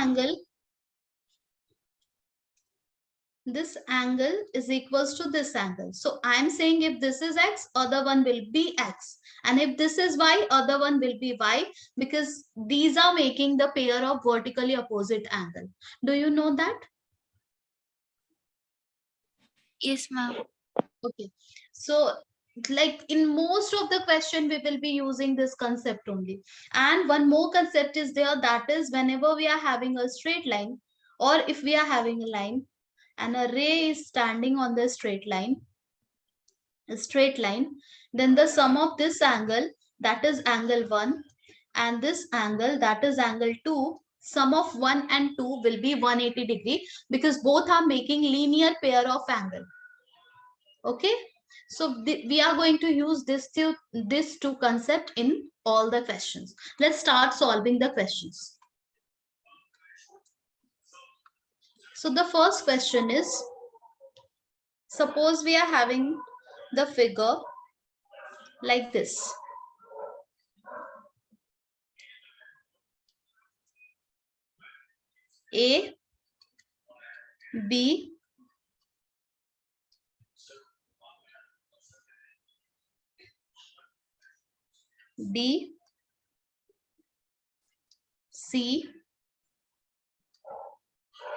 angle is equals to this angle. So I'm saying if this is x, other one will be x. And if this is y, other one will be y, because these are making the pair of vertically opposite angle. Do you know that? Yes, ma'am. Okay. So like in most of the question, we will be using this concept only. And one more concept is there, that is whenever we are having a straight line, or if we are having a line and a ray is standing on the straight line, then the sum of this angle, that is angle 1, and this angle, that is angle 2, sum of 1 and 2 will be 180 degree, because both are making linear pair of angle. Okay, so we are going to use this two concept in all the questions. Let's start solving the questions. So the first question is, suppose we are having the figure like this. A, B, D, C.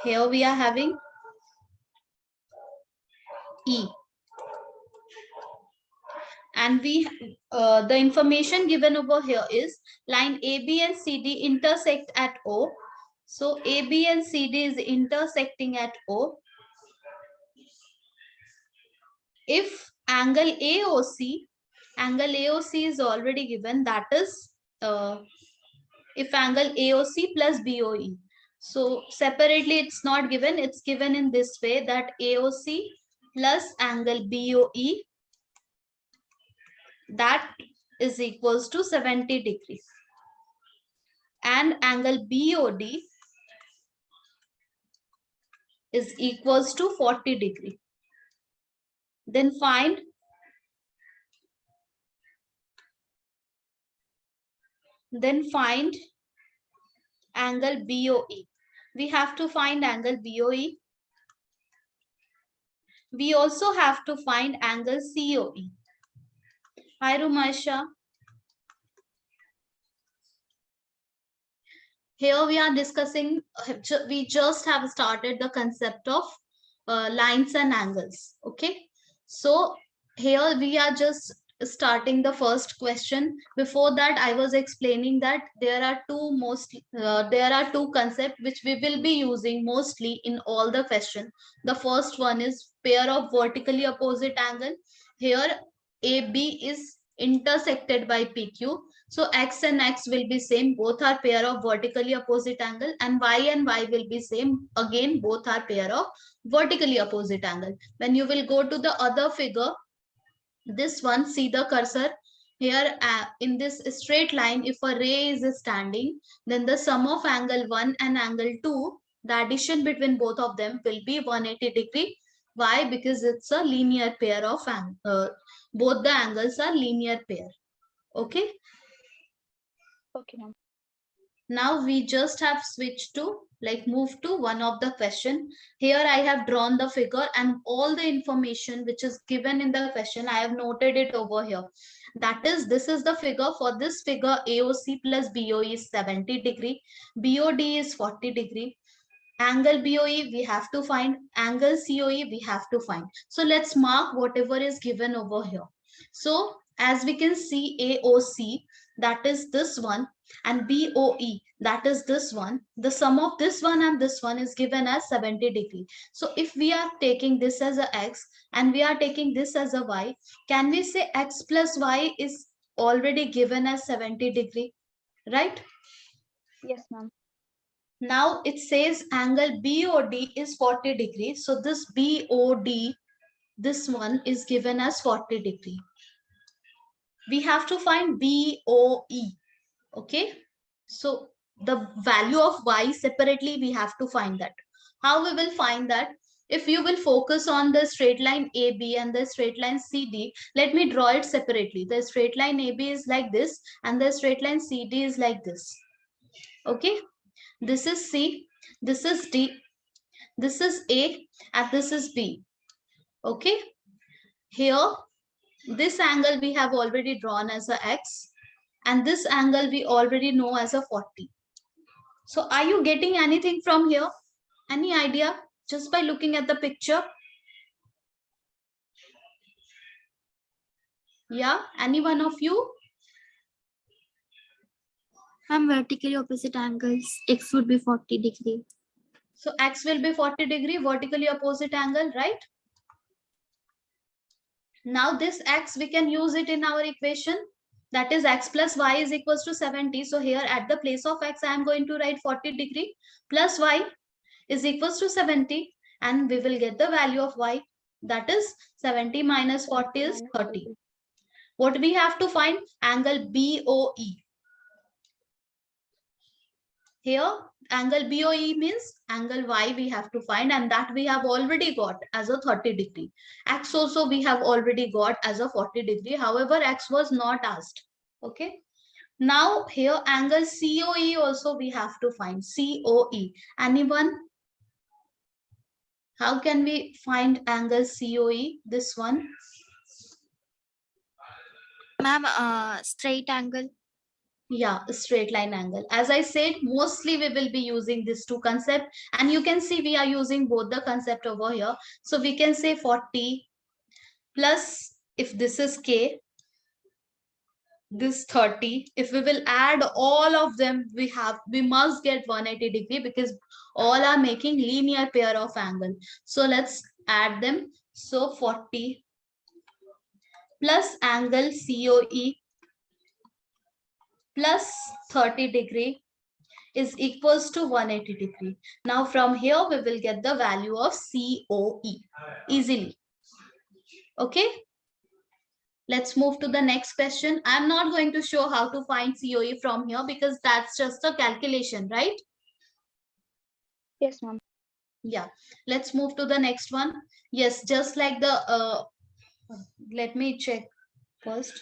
Here we are having E. And the information given over here is line AB and CD intersect at O. So AB and CD is intersecting at O. If angle AOC is already given, that is if angle AOC plus BOE. So separately it's not given, it's given in this way, that AOC plus angle BOE, that is equals to 70 degrees. And angle BOD is equals to 40 degree. Then find angle BOE. We have to find angle BOE. We also have to find angle COE. Hi, Rumasha. Here we are discussing, we just have started the concept of lines and angles. Okay. So here we are just starting the first question. Before that, I was explaining that there are two concepts which we will be using mostly in all the question. The first one is pair of vertically opposite angle. Here AB is intersected by PQ. So x and x will be same, both are pair of vertically opposite angle, and y will be same, again both are pair of vertically opposite angle. When you will go to the other figure, this one, see the cursor here, in this straight line, if a ray is standing, then the sum of angle 1 and angle 2, the addition between both of them will be 180 degree. Why? Because it's a linear pair of both the angles are linear pair. Okay. Okay, ma'am. Now we just have switched to move to one of the question. Here I have drawn the figure, and all the information which is given in the question, I have noted it over here. That is, this is the figure. For this figure, AOC plus BOE is 70 degree. BOD is 40 degree. Angle BOE we have to find. Angle COE we have to find. So let's mark whatever is given over here. So as we can see, AOC, that is this one, and BOE, that is this one. The sum of this one and this one is given as 70 degree. So if we are taking this as a x and we are taking this as a y, can we say x plus y is already given as 70 degree, right? Yes, ma'am. Now it says angle BOD is 40 degree. So this BOD, this one is given as 40 degree. We have to find BOE. Okay. So the value of y separately, we have to find that. How we will find that? If you will focus on the straight line AB and the straight line CD, let me draw it separately. The straight line AB is like this and the straight line CD is like this. Okay. This is C. This is D, this is A, and this is B. Okay. Here, this angle we have already drawn as a X, and this angle we already know as a 40. So are you getting anything from here? Any idea? Just by looking at the picture? Yeah, any one of you? Ma'am, vertically opposite angles, X would be 40 degree. So X will be 40 degree, vertically opposite angle, right? Now this X, we can use it in our equation. That is X plus Y is equals to 70. So here at the place of X, I am going to write 40 degree plus Y is equals to 70. And we will get the value of Y. That is 70 minus 40 is 30. What we have to find? Angle BOE. Here, angle BOE means angle Y we have to find, and that we have already got as a 30 degree. X also we have already got as a 40 degree. However, X was not asked. Okay. Now here angle COE also we have to find. COE. Anyone? How can we find angle COE? This one. Ma'am, straight angle. Yeah, straight line angle. As I said, mostly we will be using these two concepts, and you can see we are using both the concept over here. So we can say 40 plus, if this is K, this 30. If we will add all of them, we must get 180 degree, because all are making linear pair of angle. So let's add them. So 40 plus angle COE plus 30 degree is equals to 180 degree. Now from here we will get the value of COE easily. Okay. Let's move to the next question. I'm not going to show how to find COE from here, because that's just a calculation, right? Yes, ma'am. Yeah. Let's move to the next one. Yes, just like the, let me check first.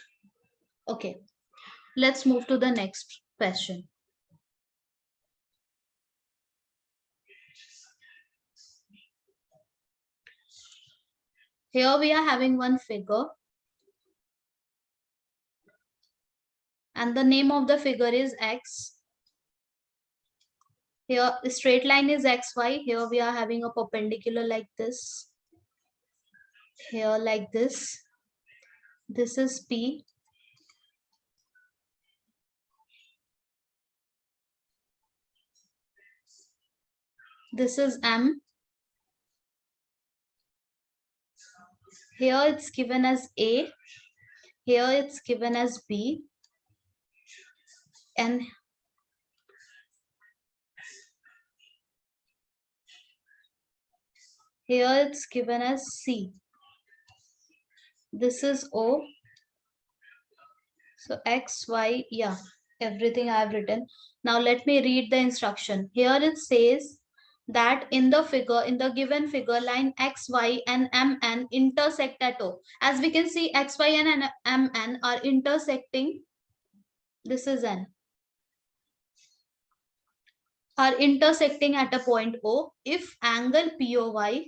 Okay. Let's move to the next question. Here we are having one figure, and the name of the figure is X. Here straight line is XY. Here we are having a perpendicular like this. Here like this. This is P. This is M. Here it's given as A. Here it's given as B. And here it's given as C. This is O. So X, Y, yeah, everything I have written. Now let me read the instruction. Here it says that in the figure, in the given figure, line X, Y, and MN intersect at O. As we can see, X, Y, and MN are intersecting. This is N. Are intersecting at a point O if angle POY,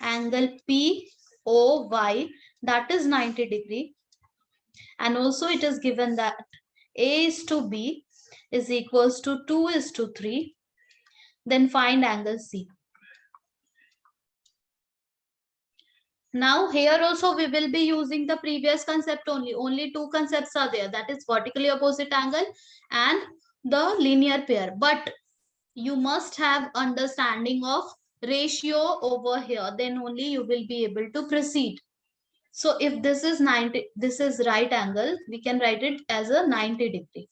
angle POY, that is 90 degree, and also it is given that A is to B is equals to 2 is to 3, then find angle C. Now here also we will be using the previous concept only. Only two concepts are there, that is vertically opposite angle and the linear pair. But you must have understanding of ratio over here, then only you will be able to proceed. So if this is 90, this is right angle, we can write it as a 90 degree.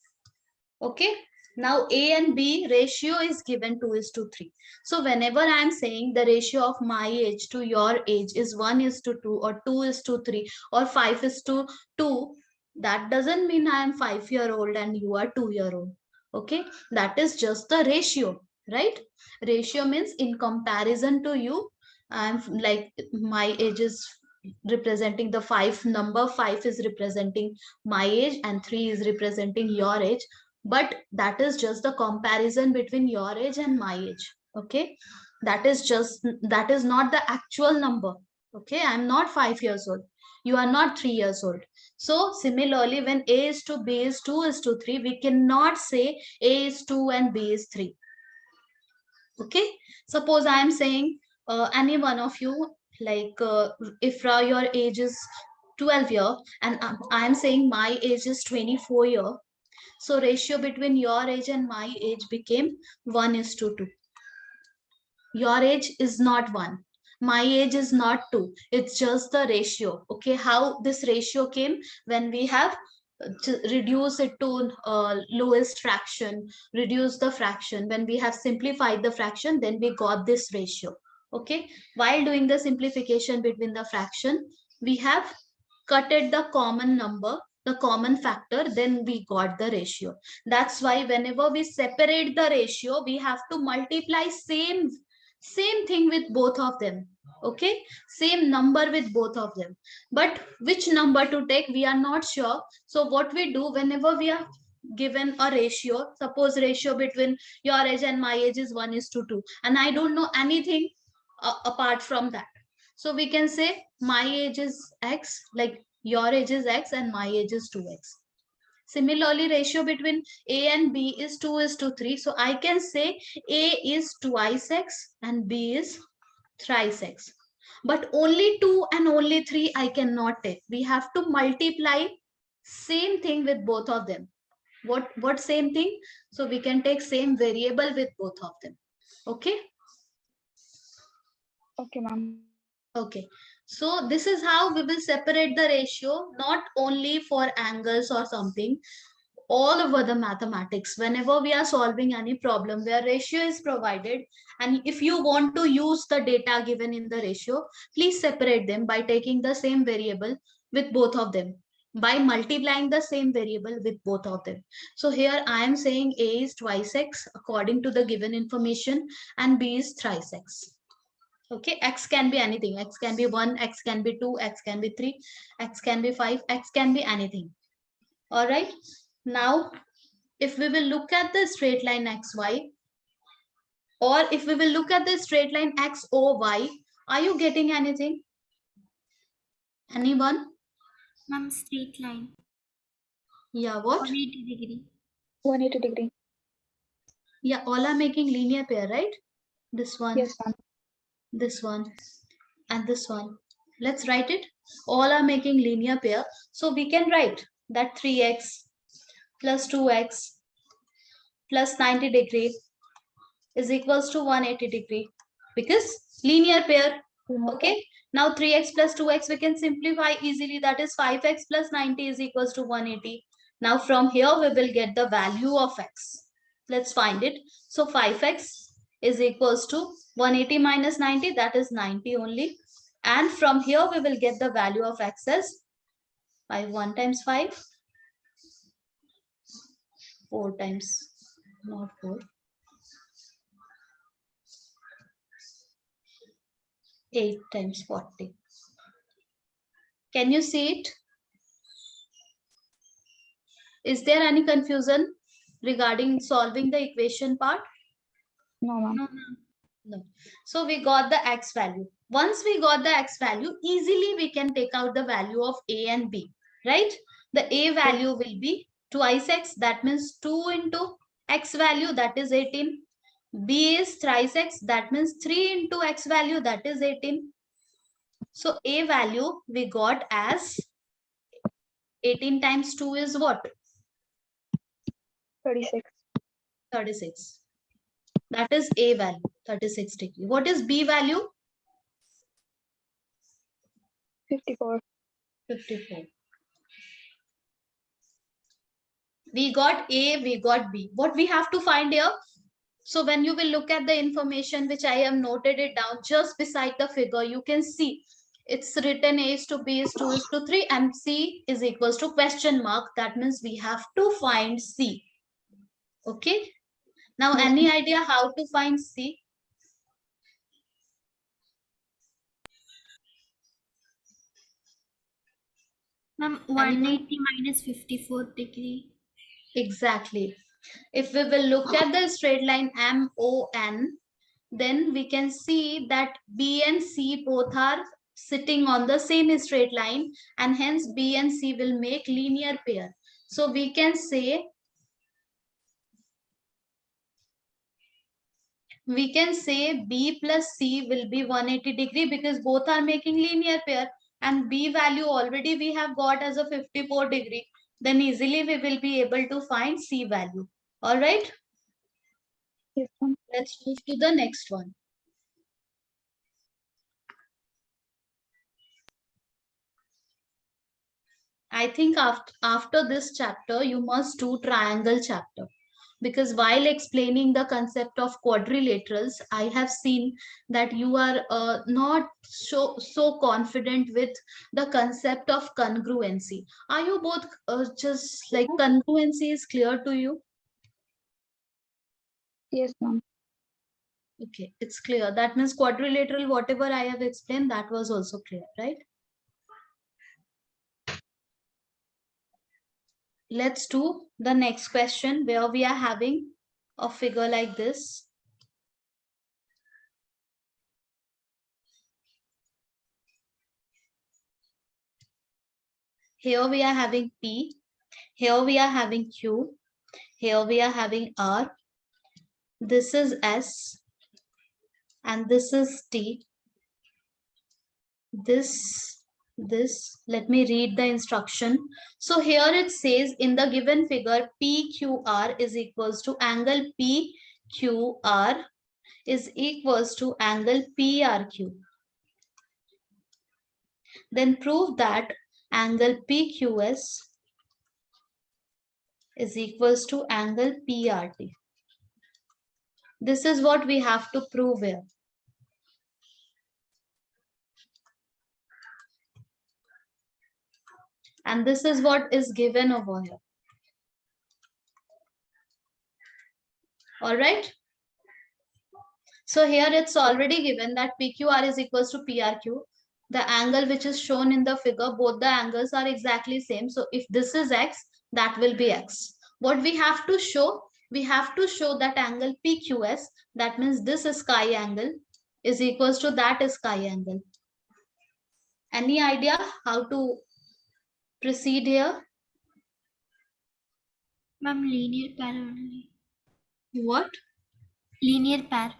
Okay. Now A and B ratio is given 2 is to 3. So whenever I am saying the ratio of my age to your age is 1 is to 2 or 2 is to 3 or 5 is to 2, that doesn't mean I am 5-year-old and you are 2-year-old. Okay. That is just the ratio, right? Ratio means in comparison to you, I'm like my age is representing the 5 number, 5 is representing my age and 3 is representing your age, but that is just the comparison between your age and my age. Okay, that is not the actual number. Okay, I'm not 5 years old, you are not 3 years old. So similarly, when a is to b is 2 is to 3, we cannot say a is 2 and b is 3. Okay, suppose I am saying any one of you, like if your age is 12 year and I am saying my age is 24 year, so ratio between your age and my age became 1 is to 2. Your age is not 1, my age is not 2, it's just the ratio. Okay, how this ratio came? When we have to reduce it to lowest fraction, reduce the fraction, when we have simplified the fraction, then we got this ratio. Okay, while doing the simplification between the fraction, we have cutted the common number, the common factor, then we got the ratio. That's why whenever we separate the ratio, we have to multiply same thing with both of them. Okay, same number with both of them, but which number to take we are not sure. So what we do, whenever we are given a ratio, suppose ratio between your age and my age is 1 is to 2, and I don't know anything apart from that, so we can say my age is x, like your age is x and my age is 2x. Similarly, ratio between A and B is 2 is to 3. So I can say A is twice x and B is thrice x. But only 2 and only 3 I cannot take. We have to multiply same thing with both of them. What same thing? So we can take same variable with both of them. Okay? Okay, ma'am. Okay. So this is how we will separate the ratio, not only for angles or something, all over the mathematics. Whenever we are solving any problem where ratio is provided, and if you want to use the data given in the ratio, please separate them by taking the same variable with both of them, by multiplying the same variable with both of them. So here I am saying a is twice x according to the given information and b is thrice x. Okay, x can be anything, x can be 1, x can be 2, x can be 3, x can be 5, x can be anything. All right, now if we will look at the straight line xy, or if we will look at the straight line xoy, are you getting anything? Anyone? Ma'am, straight line. Yeah, what? 180 degree. 180 degree. Yeah, all are making linear pair, right? This one, Yes, ma'am. this one, and this one. Let's write it. All are making linear pair. So we can write that 3x plus 2x plus 90 degree is equals to 180 degree, because linear pair. Okay, now 3x plus 2x we can simplify easily, that is 5x plus 90 is equals to 180. Now from here we will get the value of x. Let's find it. So 5x is equals to 180 minus 90, that is 90 only. And from here we will get the value of x as 5, 1 times 5, 4 times, not 4, 8 times 40. Can you see it? Is there any confusion regarding solving the equation part? No, ma'am. No, ma'am. No. So we got the x value. Once we got the x value, easily we can take out the value of a and b, right? The a value will be twice x, that means 2 into x value, that is 18. B is thrice x, that means 3 into x value, that is 18. So a value we got as 18 times 2 is what? 36. 36. That is a value, 36 degree. What is b value? 54. 54. We got a, we got b. What we have to find here? So when you will look at the information which I have noted it down just beside the figure, you can see it's written a is to b is 2 is to 3 and c is equals to question mark. That means we have to find c. Okay. Now Yes, any idea how to find c? Ma'am, Anyone? 180 minus 54 degree. Exactly. If we will look at the straight line MON, then we can see that B and C both are sitting on the same straight line, and hence B and C will make linear pair. So we can say B plus C will be 180° because both are making linear pair, and B value already we have got as a 54°. Then easily we will be able to find C value. All right. Yes, ma'am. Let's move to the next one. I think after this chapter, you must do triangle chapter, because while explaining the concept of quadrilaterals, I have seen that you are not so confident with the concept of congruency. Are you both just like congruency is clear to you? Yes, ma'am. Okay, it's clear. That means quadrilateral, whatever I have explained, that was also clear, right? Let's do the next question where we are having a figure like this. Here we are having P, here we are having Q, here we are having R, this is S, and this is T. Let me read the instruction. So here it says in the given figure, PQR is equals to angle PQR is equals to angle PRQ. Then prove that angle PQS is equals to angle PRT. This is what we have to prove here. And this is what is given over here. All right. So here it's already given that PQR is equals to PRQ. The angle which is shown in the figure, both the angles are exactly same. So if this is X, that will be X. What we have to show? We have to show that angle PQS, that means this sky angle is equals to that sky angle. Any idea how to proceed here? Ma'am, linear pair only. What? Linear pair.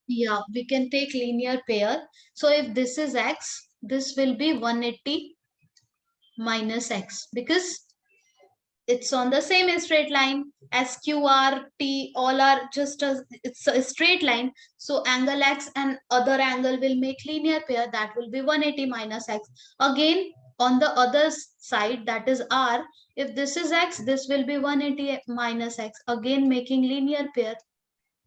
Yeah, we can take linear pair. So if this is X, this will be 180 minus X, because it's on the same straight line. S, Q, R, T, all are just it's a straight line. So angle X and other angle will make linear pair. That will be 180 minus X. Again, on the other side, that is R, if this is X, this will be 180 minus X. Again, making linear pair.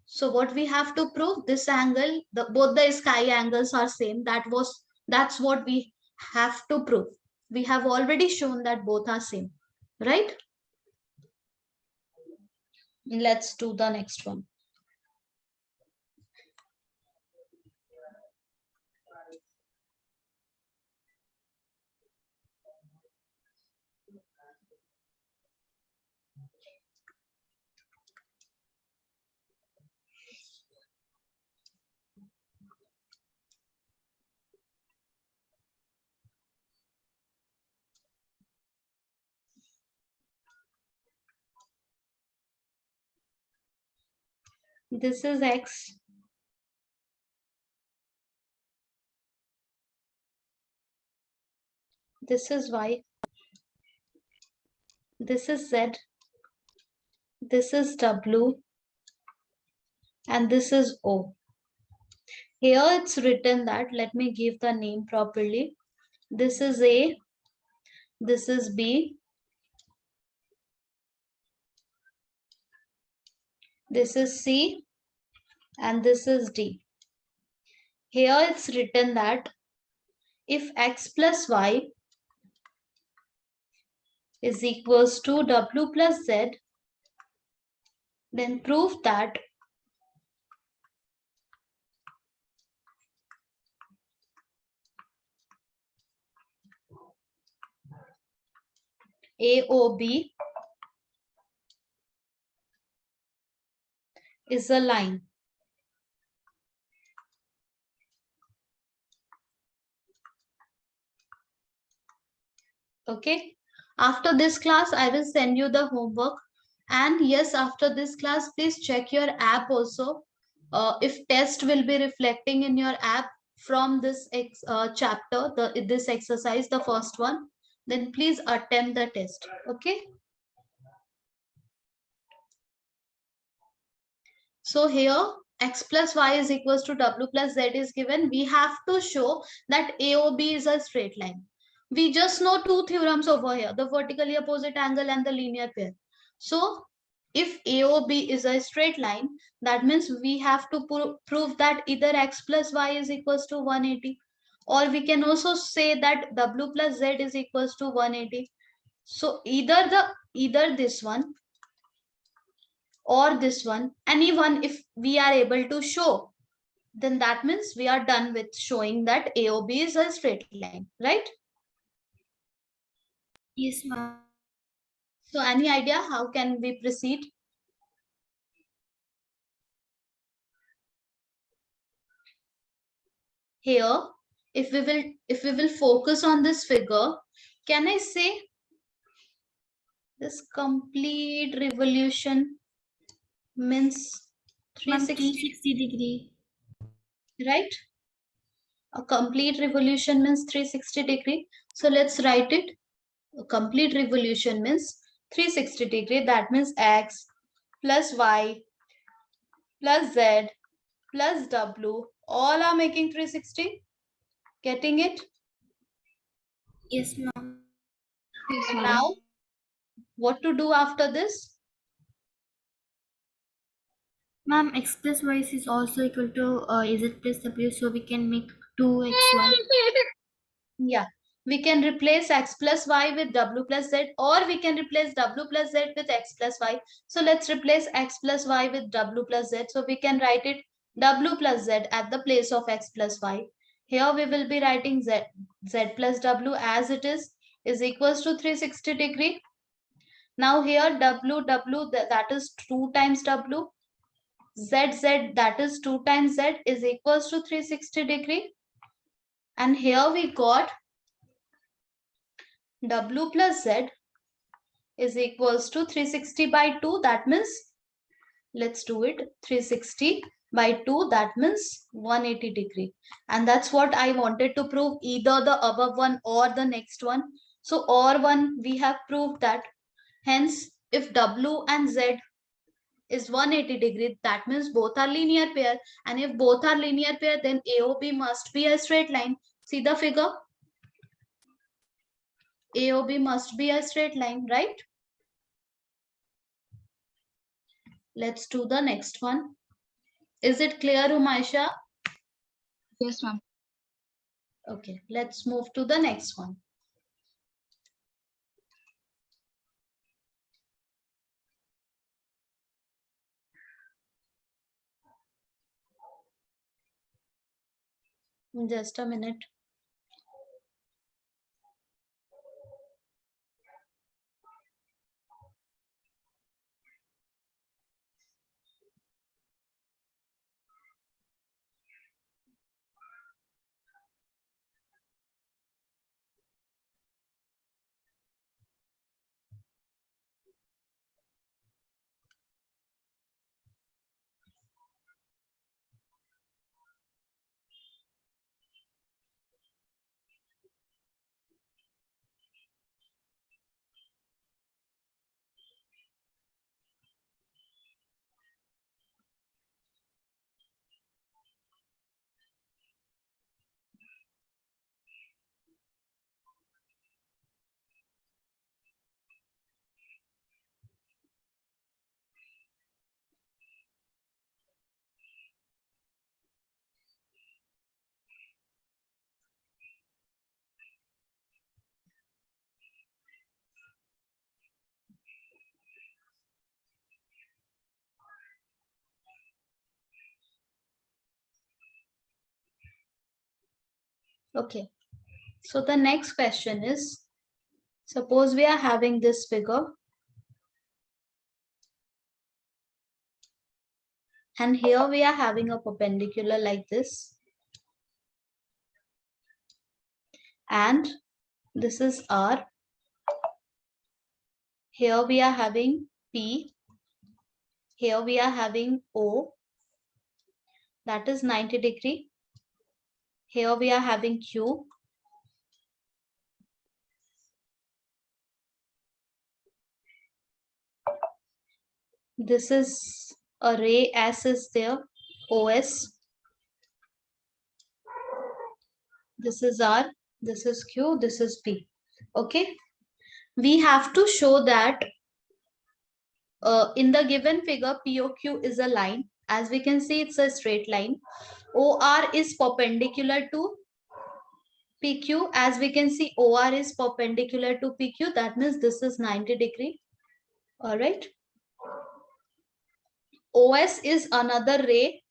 So what we have to prove, this angle, both the sky angles are same. That's what we have to prove. We have already shown that both are same, right? Let's do the next one. This is X. This is Y. This is Z. This is W. And this is O. Here it's written that, let me give the name properly. This is A. This is B. This is C. And this is D. Here it's written that if X plus Y is equals to W plus Z, then prove that AOB is a line. Okay. After this class, I will send you the homework. And yes, after this class, please check your app also. If test will be reflecting in your app from this chapter, this exercise, the first one, then please attempt the test. Okay. So here x plus y is equals to w plus z is given. We have to show that AOB is a straight line. We just know two theorems over here, the vertically opposite angle and the linear pair. So if AOB is a straight line, that means we have to prove that either x plus y is equals to 180, or we can also say that w plus z is equals to 180. So either this one or this one, anyone, if we are able to show, then that means we are done with showing that AOB is a straight line, right? Yes, ma'am. So any idea how can we proceed? Here, if we will focus on this figure, can I say this complete revolution means Ma'am, 360, 360 degree. right? A complete revolution means 360-degree. So let's write it. A complete revolution means 360-degree. That means x plus y plus z plus w. All are making 360. Getting it? Yes, ma'am. Yes, ma'am. Now, what to do after this? Ma'am, x plus y is also equal to z plus w, so we can make 2xy. Yeah, we can replace x plus y with w plus z, or we can replace w plus z with x plus y. So let's replace x plus y with w plus z. So we can write it w plus z at the place of x plus y. Here we will be writing z plus w as it is equals to 360-degree. Now here w that is 2 times w, z that is 2 times z is equals to 360-degree. And here we got w plus z is equals to 360 by 2. That means, let's do it, 360 by 2. That means 180-degree. And that's what I wanted to prove, either the above one or the next one. So or one, we have proved that. Hence, if w and z is 180-degree, that means both are linear pair. And if both are linear pair, then AOB must be a straight line. See the figure? AOB must be a straight line, right? Let's do the next one. Is it clear, Umaisha? Yes, ma'am. Okay, let's move to the next one. Just a minute. Okay, so the next question is, suppose we are having this figure and here we are having a perpendicular like this, and this is R Here we are having P. Here we are having O. That is 90 degree. Here we are having Q. This is a ray S is there. OS. This is R. This is Q. This is P. Okay. We have to show that in the given figure, POQ is a line. As we can see, it's a straight line. OR is perpendicular to PQ. As we can see, OR is perpendicular to PQ. That means this is 90 degree. All right. OS is another ray.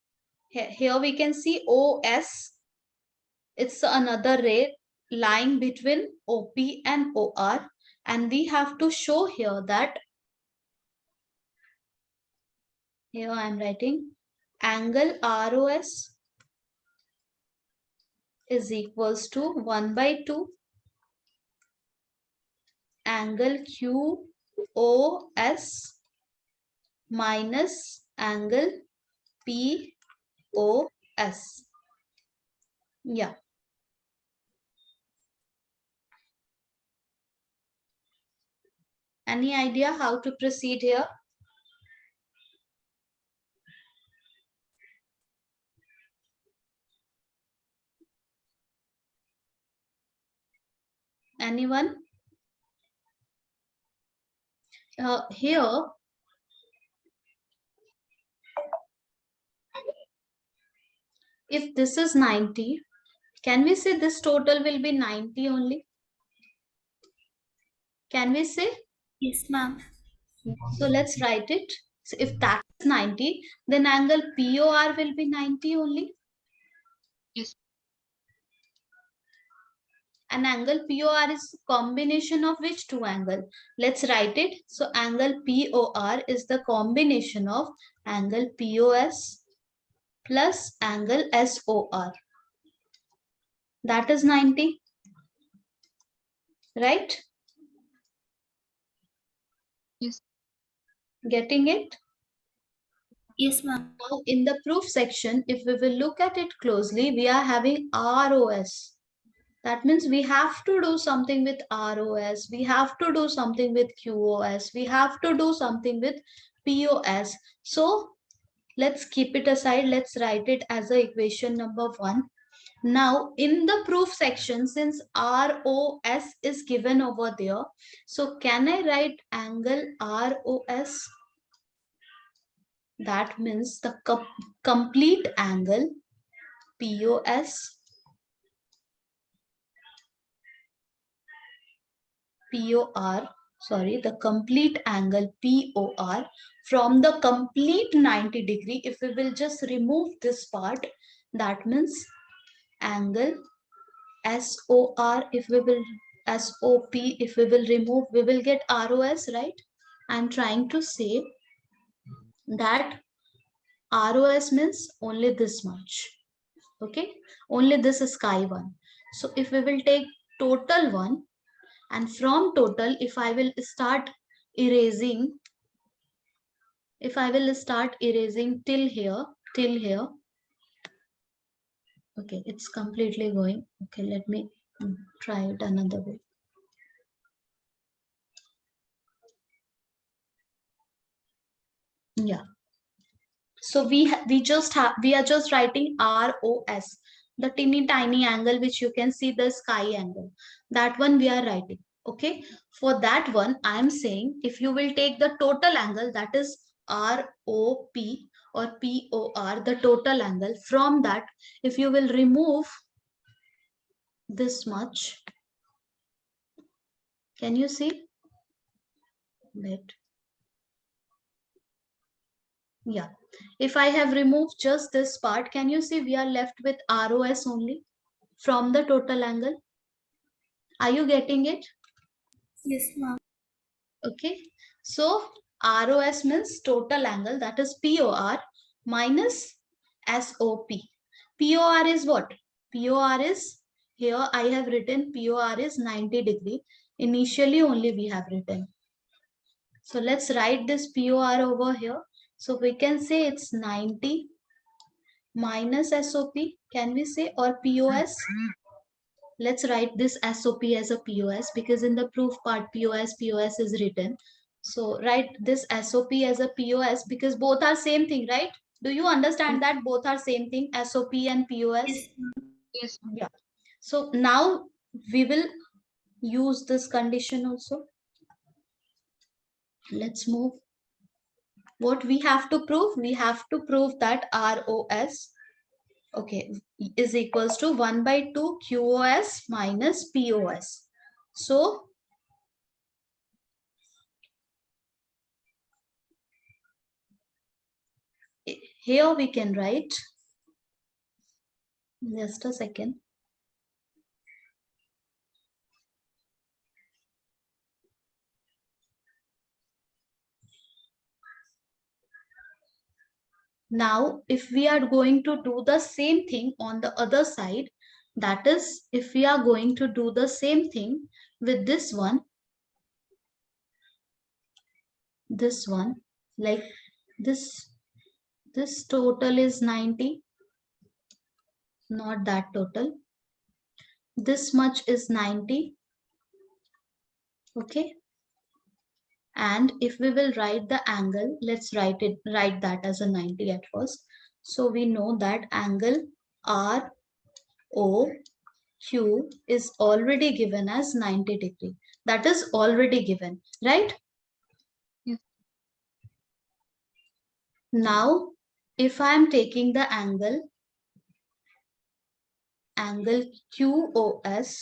Here we can see OS. It's another ray lying between OP and OR. And we have to show here that, here I am writing, angle ROS is equals to 1 by 2 angle QOS minus angle POS. Yeah. Any idea how to proceed here? Anyone? Here, if this is 90, can we say this total will be 90 only? Can we say? Yes, ma'am. So let's write it. So if that is 90, then angle POR will be 90 only. Yes. And angle POR is combination of which two angle? Let's write it. So angle POR is the combination of angle POS plus angle SOR. That is 90. Right? Yes. Getting it? Yes, ma'am. Now in the proof section, if we will look at it closely, we are having ROS. That means we have to do something with ROS. We have to do something with QOS. We have to do something with POS. So let's keep it aside. Let's write it as a equation number 1. Now in the proof section, since ROS is given over there, so can I write angle ROS? That means the complete angle POS, the complete angle POR from the complete 90 degree. If we will just remove this part, that means angle SOR, if we will SOP, if we will remove, we will get ROS, right? I'm trying to say that ROS means only this much. Okay, only this is sky one. So if we will take total one, and from total, if I will start erasing, till here, okay, it's completely going. Okay, let me try it another way. Yeah. So we are just writing ROS, the teeny tiny angle which you can see, the sky angle. That one we are writing. Okay. For that one, I am saying if you will take the total angle, that is ROP or POR, the total angle. From that, if you will remove this much, can you see? Wait. Yeah. If I have removed just this part, can you see we are left with ROS only from the total angle? Are you getting it? Yes, ma'am. Okay. So ROS means total angle, that is POR minus SOP. POR is what? POR is, here I have written POR is 90 degree. Initially only we have written. So let's write this POR over here. So we can say it's 90 minus SOP. Can we say, or POS? Let's write this SOP as a POS, because in the proof part POS is written. So write this SOP as a POS because both are same thing, right? Do you understand that both are same thing, SOP and POS? Yes, ma'am. Yes. Yeah. So now we will use this condition also. Let's move. What we have to prove? We have to prove that ROS, okay, is equals to 1 by 2 QoS minus POS. So here we can write, just a second. Now, if we are going to do the same thing on the other side, that is, if we are going to do the same thing with this one, like this, this total is 90, not that total. This much is 90, okay? And if we will write the angle, let's write that as a 90 at first. So we know that angle ROQ is already given as 90 degree. That is already given, right? Yes. Now, if I am taking the angle QoS,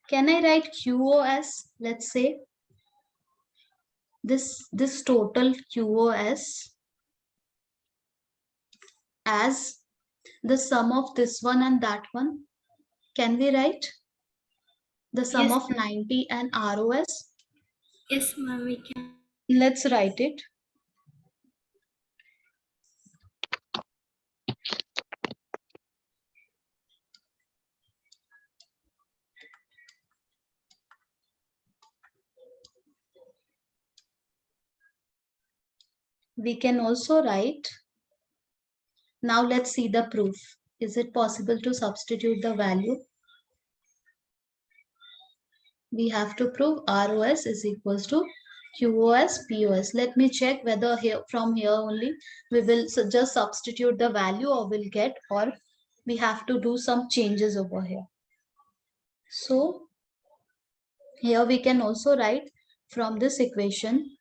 can I write QoS? Let's say this total QoS as the sum of this one and that one. Can we write the sum Yes, of ma'am. 90 and ROS? Yes, ma'am, we can. Let's write it. We can also write, now let's see the proof. Is it possible to substitute the value? We have to prove ROS is equals to QoS POS. Let me check whether here from here only we will just substitute the value or we'll get, or we have to do some changes over here. So here we can also write from this equation,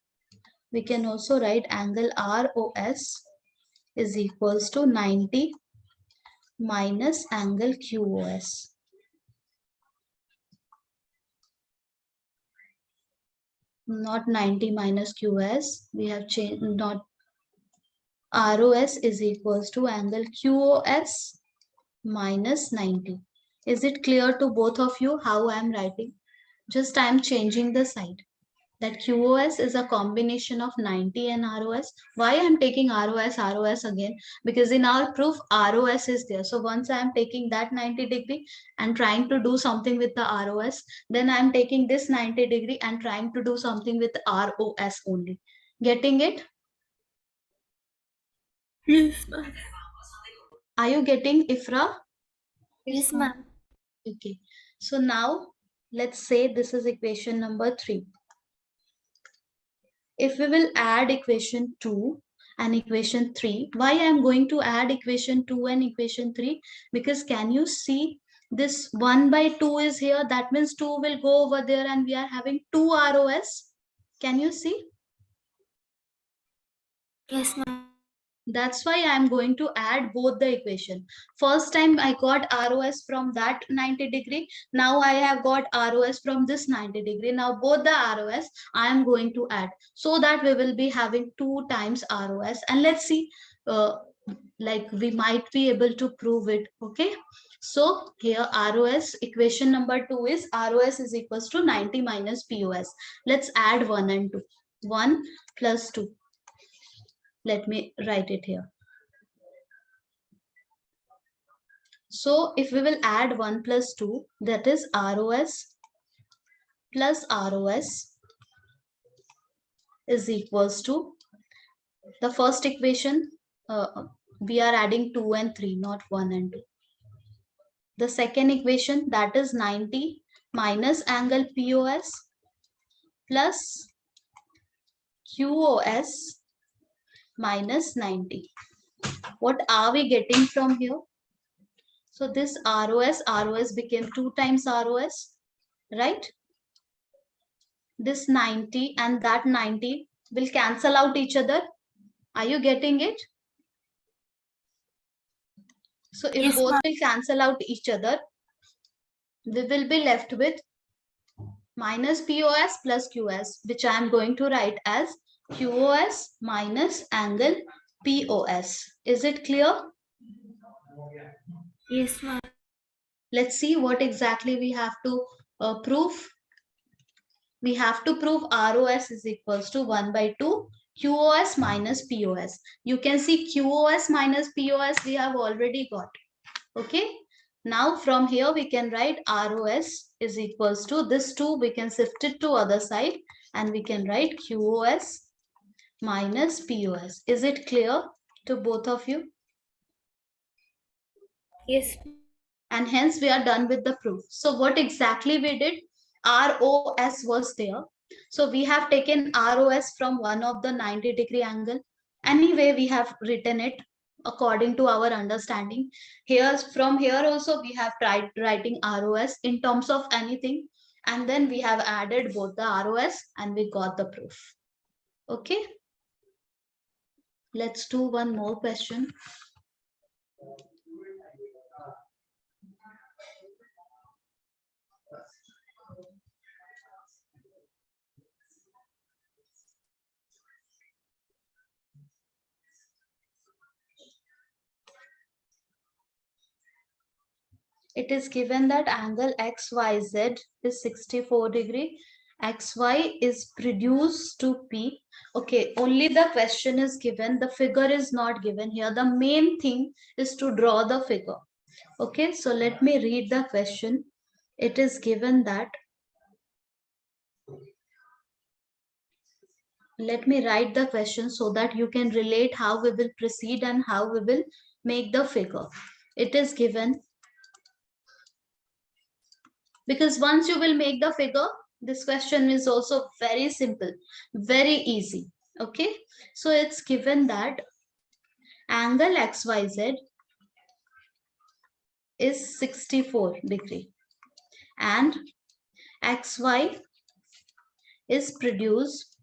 we can also write angle ROS is equals to 90 minus angle QoS. Not 90 minus QoS, we have changed, not ROS is equals to angle QoS minus 90. Is it clear to both of you how I am writing? Just I am changing the side. That QoS is a combination of 90 and ROS. Why I am taking ROS again? Because in our proof, ROS is there. So once I am taking that 90 degree and trying to do something with the ROS, then I am taking this 90 degree and trying to do something with ROS only. Getting it? Yes, ma'am. Are you getting, Ifra? Yes, ma'am. Okay. So now let's say this is equation number 3. If we will add equation 2 and equation 3, why I am going to add equation 2 and equation 3? Because can you see this 1 by 2 is here, that means 2 will go over there and we are having 2 ROS. Can you see? Yes, ma'am. That's why I'm going to add both the equation. First time I got ROS from that 90 degree. Now I have got ROS from this 90 degree. Now both the ROS I am going to add so that we will be having 2 times ROS. And let's see, like we might be able to prove it. Okay. So here ROS equation number 2 is ROS is equals to 90 minus POS. Let's add 1 and 2. 1 plus 2. Let me write it here. So if we will add 1 plus 2, that is ROS plus ROS is equals to the first equation. We are adding 2 and 3, not 1 and 2. The second equation, that is 90 minus angle POS plus QOS minus 90. What are we getting from here? So this ROS became 2 times ROS, right? This 90 and that 90 will cancel out each other. Are you getting it? So if Yes, both ma'am. will cancel out each other, we will be left with minus POS plus QS, which I am going to write as QOS minus angle POS. Is it clear? Yes, ma'am. Let's see what exactly we have to prove. We have to prove ROS is equals to 1 by 2 QOS minus POS. You can see QOS minus POS we have already got. Okay. Now from here we can write ROS is equals to this 2. We can shift it to other side and we can write QOS minus POS. Is it clear to both of you? Yes. And hence we are done with the proof. So what exactly we did? ROS was there. So we have taken ROS from one of the 90-degree angle. Anyway, we have written it according to our understanding. From here also we have tried writing ROS in terms of anything. And then we have added both the ROS and we got the proof. Okay. Let's do one more question. It is given that angle XYZ is 64 degree. XY is reduced to P. Okay, only the question is given. The figure is not given here. The main thing is to draw the figure. Okay, so let me read the question. It is given that, let me write the question so that you can relate how we will proceed and how we will make the figure. It is given, because once you will make the figure, this question is also very simple, very easy. Okay, so it's given that angle XYZ is 64 degree and XY is produced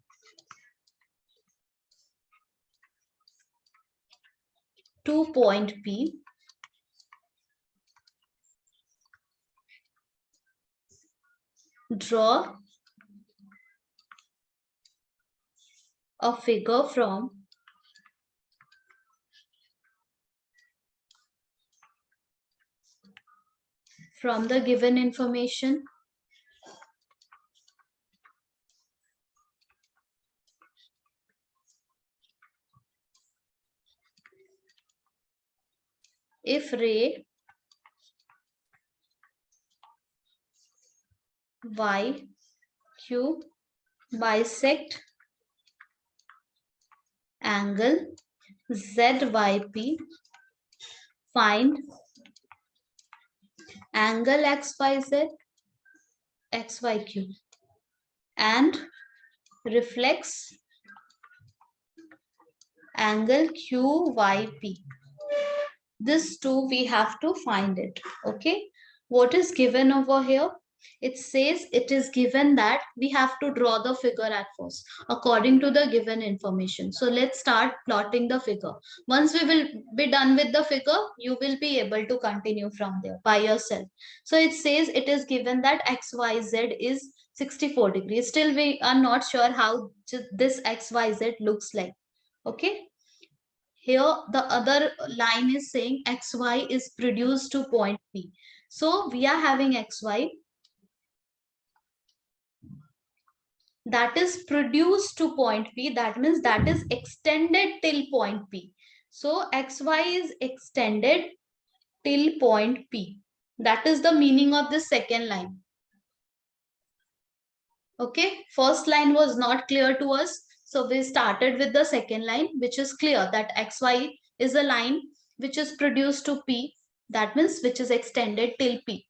to point P. Draw a figure from the given information. If ray YQ bisect angle ZYP, find angle XYZ XYQ and reflex angle QYP. This two we have to find it. Okay, what is given over here? It says it is given that we have to draw the figure at first according to the given information. So let's start plotting the figure. Once we will be done with the figure, you will be able to continue from there by yourself. So it says it is given that XYZ is 64 degrees. Still we are not sure how this XYZ looks like. Okay, here the other line is saying XY is produced to point P. So we are having XY that is produced to point P. That means that is extended till point P. So XY is extended till point P. That is the meaning of the second line. Okay, first line was not clear to us. So we started with the second line, which is clear that xy is a line which is produced to P. That means which is extended till P.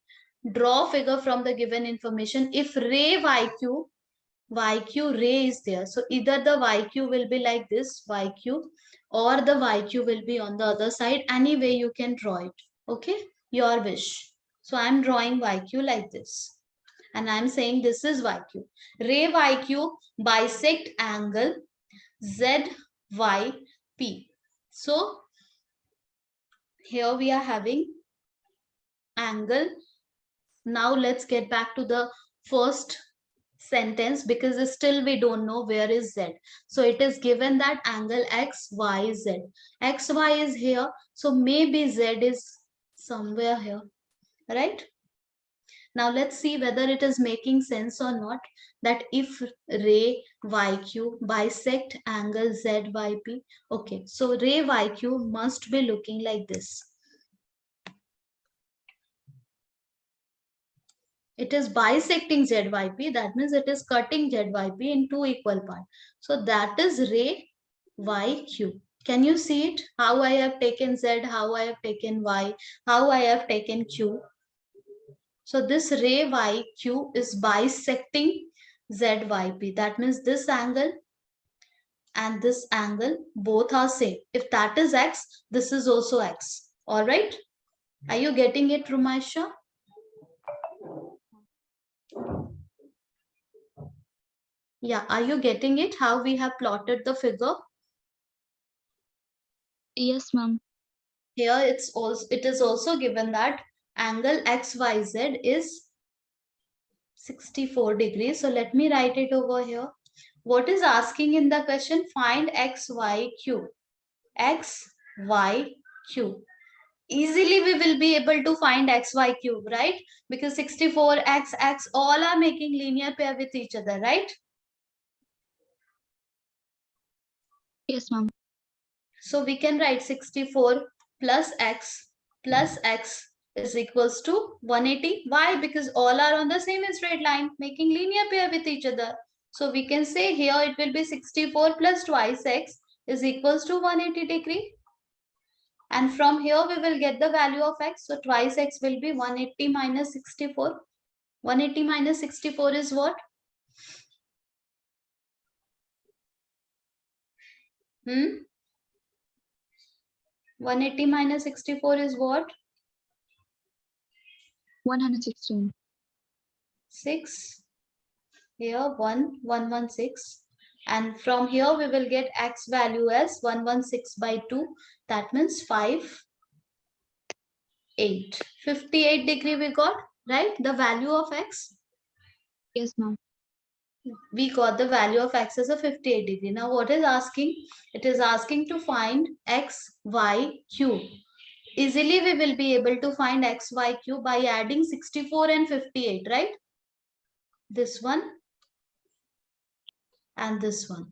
Draw figure from the given information. If ray YQ ray is there. So either the YQ will be like this, YQ, or the YQ will be on the other side. Any way you can draw it. Okay, your wish. So I'm drawing YQ like this. And I'm saying this is YQ. Ray YQ bisect angle ZYP. So here we are having angle. Now let's get back to the first sentence because still we don't know where is Z. So it is given that angle XYZ. XY is here. So maybe Z is somewhere here, right? Now let's see whether it is making sense or not, that if ray YQ bisect angle ZYP. Okay, so ray YQ must be looking like this. It is bisecting ZYP, that means it is cutting ZYP in two equal parts. So that is ray YQ. Can you see it? How I have taken Z, how I have taken Y, how I have taken Q. So this ray YQ is bisecting ZYP. That means this angle and this angle both are same. If that is X, this is also X. All right. Are you getting it, Rumaisha? Yeah. Are you getting it? How we have plotted the figure? Yes, ma'am. Here it is also given that angle XYZ is 64 degrees. So let me write it over here. What is asking in the question? Find XYQ. XYQ. Easily we will be able to find XY cube, right? Because 64, X, X, all are making linear pair with each other, right? Yes, ma'am. So we can write 64 plus X is equals to 180. Why? Because all are on the same straight line, making linear pair with each other. So we can say here it will be 64 plus twice X is equals to 180 degree. And from here we will get the value of X. So twice X will be 180 minus 64. 180 minus 64 is what? 180 minus 64 is what? 116. 6. Here 116. And from here we will get X value as 116 by 2. That means 5, 8. 58 degree we got, right? The value of X. Yes, ma'am. We got the value of X as a 58 degree. Now what is asking? It is asking to find X, Y, Q. Easily we will be able to find X, Y, Q by adding 64 and 58, right? This one and this one.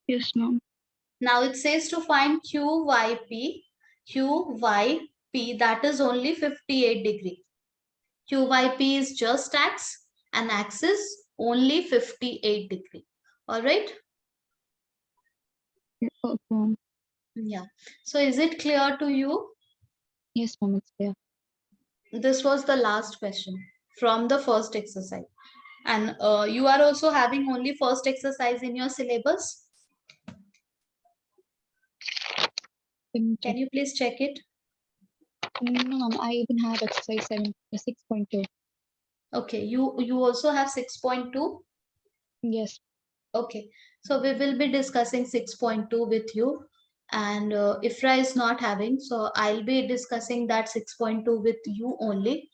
Yes, ma'am. Now it says to find QYP. QYP, that is only 58 degree. QYP is just X and X is only 58 degree. All right? Okay, ma'am. Yeah. So is it clear to you? Yes, ma'am. It's clear. This was the last question from the first exercise. And you are also having only first exercise in your syllabus. Can you please check it? No, ma'am. I even have exercise 6.2. Okay, you also have 6.2. Yes. Okay, so we will be discussing 6.2 with you, and Ifra is not having, so I'll be discussing that 6.2 with you only.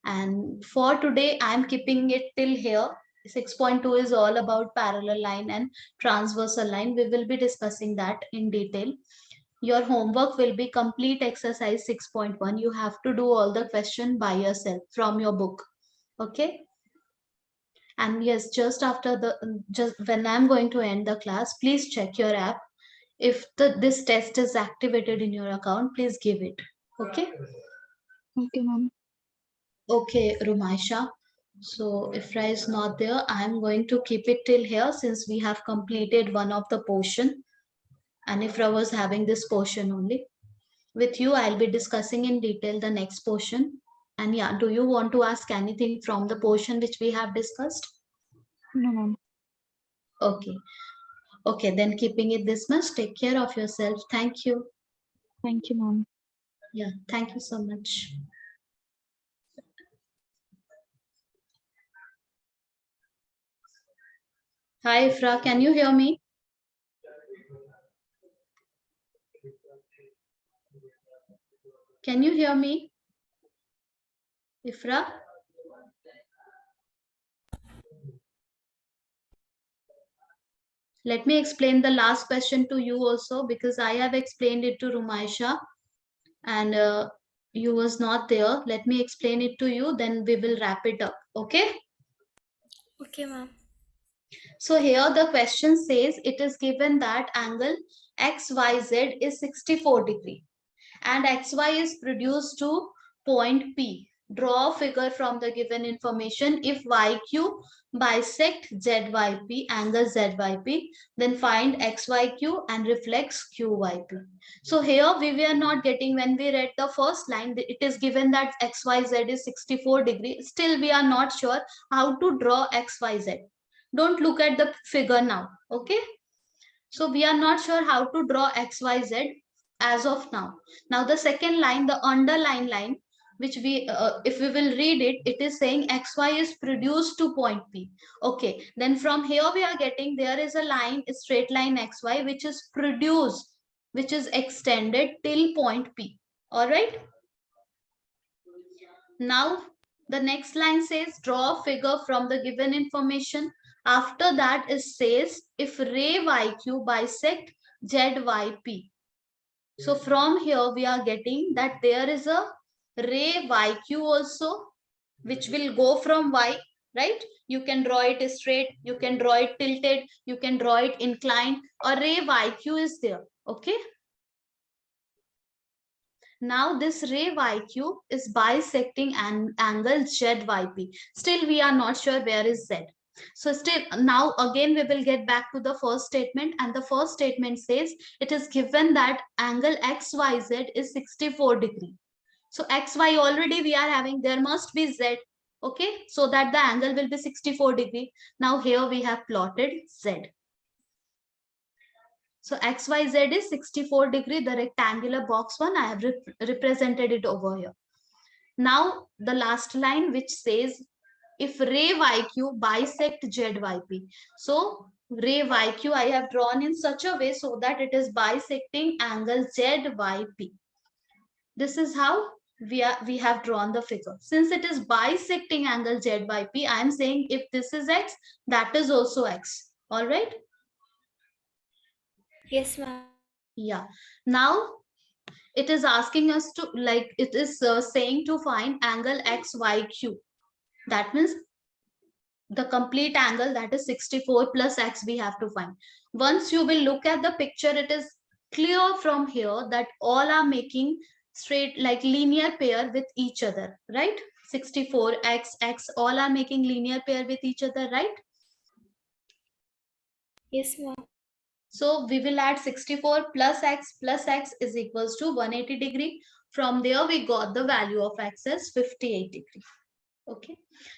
And for today, I'm keeping it till here. 6.2 is all about parallel line and transversal line. We will be discussing that in detail. Your homework will be complete exercise 6.1. You have to do all the question by yourself from your book. Okay. And yes, just after just when I'm going to end the class, please check your app. If this test is activated in your account, please give it. Okay. Okay, ma'am. Okay, Rumaisha. So Ifra is not there. I am going to keep it till here since we have completed one of the portion. And Ifra was having this portion only. With you, I'll be discussing in detail the next portion. And yeah, do you want to ask anything from the portion which we have discussed? No, ma'am. Okay. Okay, then keeping it this much, take care of yourself. Thank you. Thank you, ma'am. Yeah, thank you so much. Hi, Ifra, can you hear me? Can you hear me? Ifra? Let me explain the last question to you also because I have explained it to Rumaisha and you was not there. Let me explain it to you, then we will wrap it up. Okay? Okay, ma'am. So here the question says it is given that angle XYZ is 64 degree and XY is produced to point P. Draw a figure from the given information. If YQ bisect ZYP, angle ZYP, then find XYQ and reflects QYP. So here we were not getting, when we read the first line, it is given that XYZ is 64 degree. Still we are not sure how to draw XYZ. Don't look at the figure now. Okay. So we are not sure how to draw XYZ as of now. Now the second line, the underline line, which we, if we will read it, it is saying XY is produced to point P. Okay, then from here we are getting, there is a line, a straight line XY, which is produced, which is extended till point P. All right. Now the next line says draw a figure from the given information. After that it says if ray YQ bisect ZYP. So from here we are getting that there is a ray YQ also which will go from Y, right? You can draw it straight, you can draw it tilted, you can draw it inclined. A ray YQ is there, okay? Now this ray YQ is bisecting an angle ZYP. Still we are not sure where is Z. So still now again we will get back to the first statement, and the first statement says it is given that angle XYZ is 64 degree. So XY already we are having, there must be Z, okay, so that the angle will be 64 degree. Now here we have plotted Z. So XYZ is 64 degree, the rectangular box one, I have represented it over here. Now the last line which says if ray YQ bisect ZYP. So ray YQ I have drawn in such a way so that it is bisecting angle ZYP. This is how we have drawn the figure. Since it is bisecting angle ZYP, I am saying if this is X, that is also X. All right. Yes, ma'am. Yeah. Now it is asking us to, like, it is saying to find angle XYQ. That means the complete angle, that is 64 plus X we have to find. Once you will look at the picture, it is clear from here that all are making straight, like linear pair with each other, right? 64, X, X, all are making linear pair with each other, right? Yes, ma'am. So we will add 64 plus X is equals to 180 degree. From there we got the value of X as 58 degree. Okay.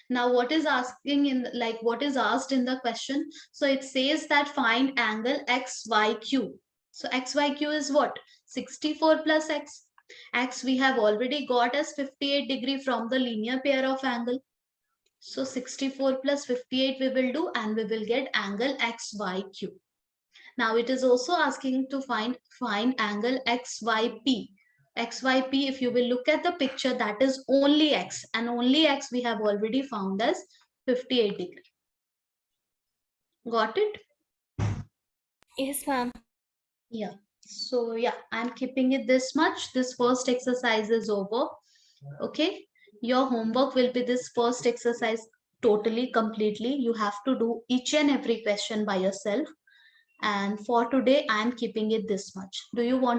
Now what is asking in like what is asked in the question? So it says that find angle XYQ. So XYQ is what? 64 plus X. X we have already got as 58 degree from the linear pair of angle. So 64 plus 58 we will do, and we will get angle XYQ. Now it is also asking to find angle XYP. XYP, if you will look at the picture, that is only X, and only X we have already found as 58 degree. Got it? Yes, ma'am. Yeah. So yeah, I'm keeping it this much. This first exercise is over. Okay. Your homework will be this first exercise totally, completely. You have to do each and every question by yourself. And for today, I'm keeping it this much. Do you want